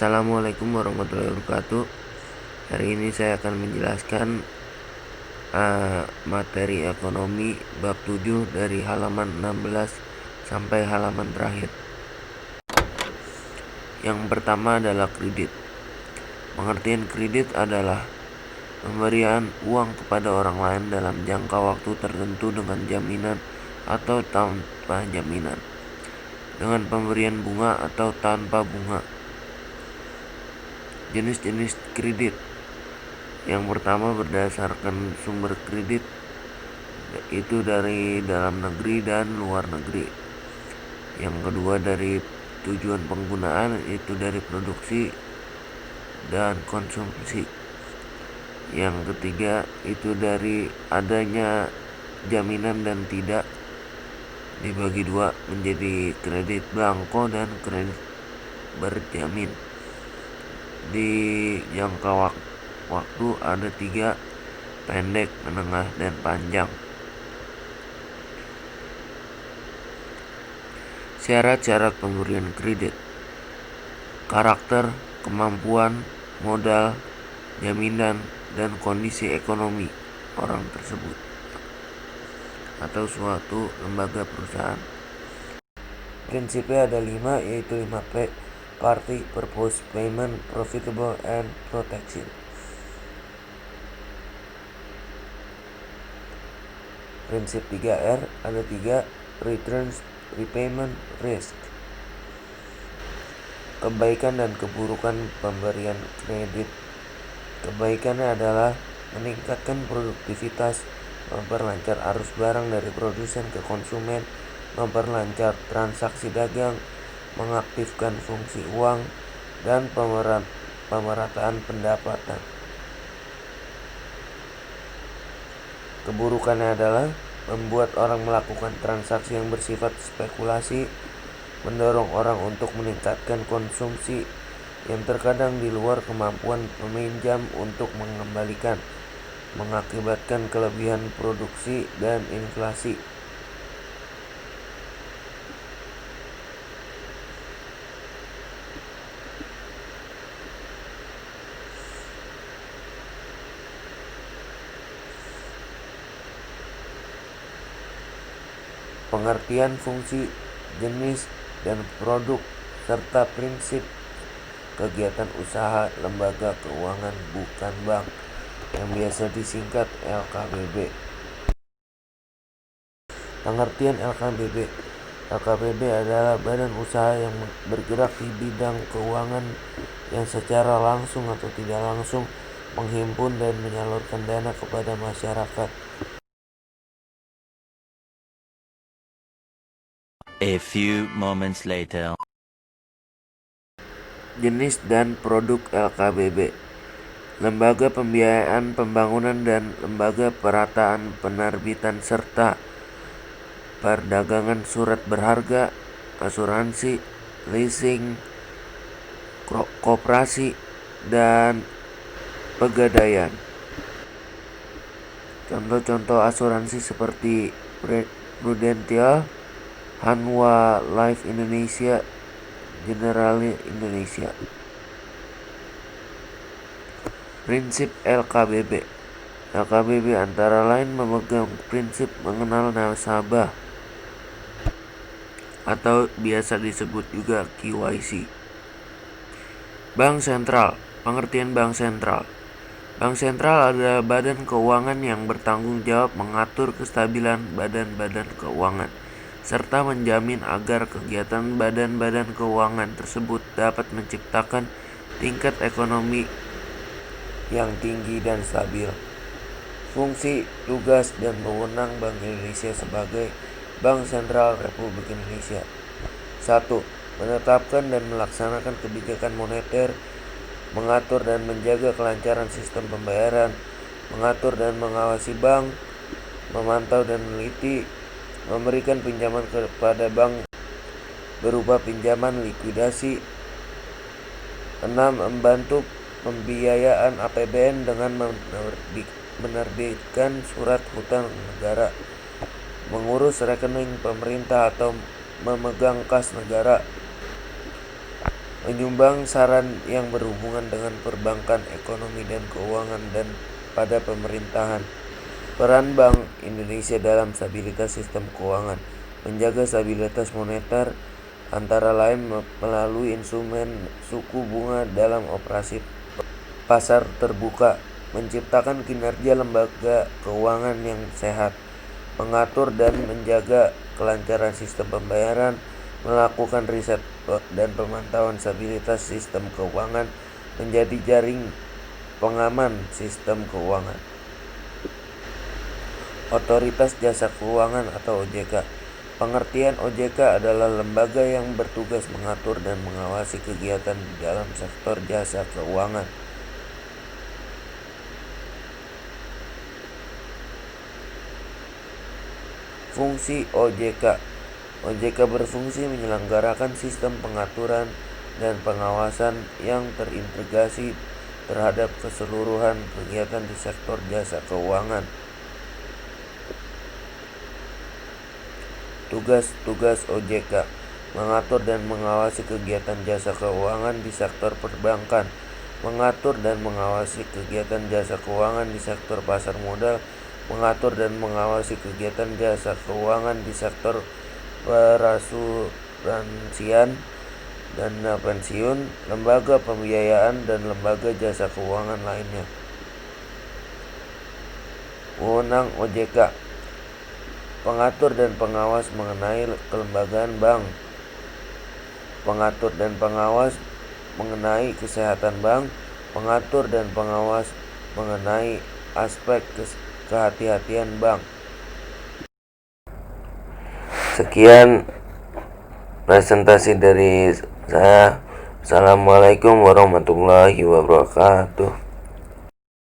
Assalamualaikum warahmatullahi wabarakatuh. Hari ini saya akan menjelaskan materi ekonomi bab 7 dari halaman 16 sampai halaman terakhir. Yang pertama adalah kredit. Pengertian kredit adalah pemberian uang kepada orang lain dalam jangka waktu tertentu dengan jaminan atau tanpa jaminan, dengan pemberian bunga atau tanpa bunga. Jenis-jenis kredit. Yang pertama berdasarkan sumber kredit, itu dari dalam negeri dan luar negeri. Yang kedua dari tujuan penggunaan, itu dari produksi dan konsumsi. Yang ketiga itu dari adanya jaminan dan tidak. Dibagi dua menjadi kredit blanko dan kredit berjamin. Di jangka waktu ada 3, pendek, menengah, dan panjang. Syarat-syarat pemberian kredit: karakter, kemampuan, modal, jaminan, dan kondisi ekonomi orang tersebut atau suatu lembaga perusahaan. Prinsipnya ada 5, yaitu 5P: Party, Purpose, Payment, Profitable, and Protection. Prinsip 3R ada 3: Returns, Repayment, Risk. Kebaikan dan keburukan pemberian kredit. Kebaikannya adalah meningkatkan produktivitas, memperlancar arus barang dari produsen ke konsumen, memperlancar transaksi dagang, mengaktifkan fungsi uang, dan pemerataan pendapatan. Keburukannya adalah membuat orang melakukan transaksi yang bersifat spekulasi, mendorong orang untuk meningkatkan konsumsi yang terkadang di luar kemampuan peminjam untuk mengembalikan, mengakibatkan kelebihan produksi dan inflasi. Pengertian fungsi, jenis, dan produk, serta prinsip kegiatan usaha lembaga keuangan bukan bank yang biasa disingkat LKBB. Pengertian LKBB. LKBB adalah badan usaha yang bergerak di bidang keuangan yang secara langsung atau tidak langsung menghimpun dan menyalurkan dana kepada masyarakat. A few moments later. Jenis dan produk LKBB: lembaga pembiayaan pembangunan dan lembaga perataan penerbitan serta perdagangan surat berharga, asuransi, leasing, koperasi, dan pegadaian. Contoh-contoh asuransi seperti Prudential, Hanwha Life Indonesia, Generali Indonesia. Prinsip LKBB. LKBB antara lain memegang prinsip mengenal nasabah atau biasa disebut juga KYC. Bank sentral. Pengertian bank sentral. Bank sentral adalah badan keuangan yang bertanggung jawab mengatur kestabilan badan-badan keuangan serta menjamin agar kegiatan badan-badan keuangan tersebut dapat menciptakan tingkat ekonomi yang tinggi dan stabil. Fungsi, tugas, dan wewenang Bank Indonesia sebagai Bank Sentral Republik Indonesia: 1. Menetapkan dan melaksanakan kebijakan moneter, mengatur dan menjaga kelancaran sistem pembayaran, mengatur dan mengawasi bank, memantau dan meneliti, memberikan pinjaman kepada bank berupa pinjaman likuidasi. 6. Membantu pembiayaan APBN dengan menerbitkan surat hutang negara, mengurus rekening pemerintah atau memegang kas negara. menyumbang saran yang berhubungan dengan perbankan, ekonomi dan keuangan, dan pada pemerintahan. Peran Bank Indonesia dalam stabilitas sistem keuangan: menjaga stabilitas moneter, antara lain melalui instrumen suku bunga dalam operasi pasar terbuka, menciptakan kinerja lembaga keuangan yang sehat, mengatur dan menjaga kelancaran sistem pembayaran, melakukan riset dan pemantauan stabilitas sistem keuangan, menjadi jaring pengaman sistem keuangan. Otoritas Jasa Keuangan atau OJK. Pengertian OJK adalah lembaga yang bertugas mengatur dan mengawasi kegiatan di dalam sektor jasa keuangan. Fungsi OJK. OJK berfungsi menyelenggarakan sistem pengaturan dan pengawasan yang terintegrasi terhadap keseluruhan kegiatan di sektor jasa keuangan. Tugas-tugas OJK: mengatur dan mengawasi kegiatan jasa keuangan di sektor perbankan, mengatur dan mengawasi kegiatan jasa keuangan di sektor pasar modal, mengatur dan mengawasi kegiatan jasa keuangan di sektor perasuransian, dana pensiun, lembaga pembiayaan, dan lembaga jasa keuangan lainnya. Wewenang OJK: pengatur dan pengawas mengenai kelembagaan bank, pengatur dan pengawas mengenai kesehatan bank, pengatur dan pengawas mengenai aspek kehati-hatian bank. Sekian presentasi dari saya. Assalamualaikum warahmatullahi wabarakatuh.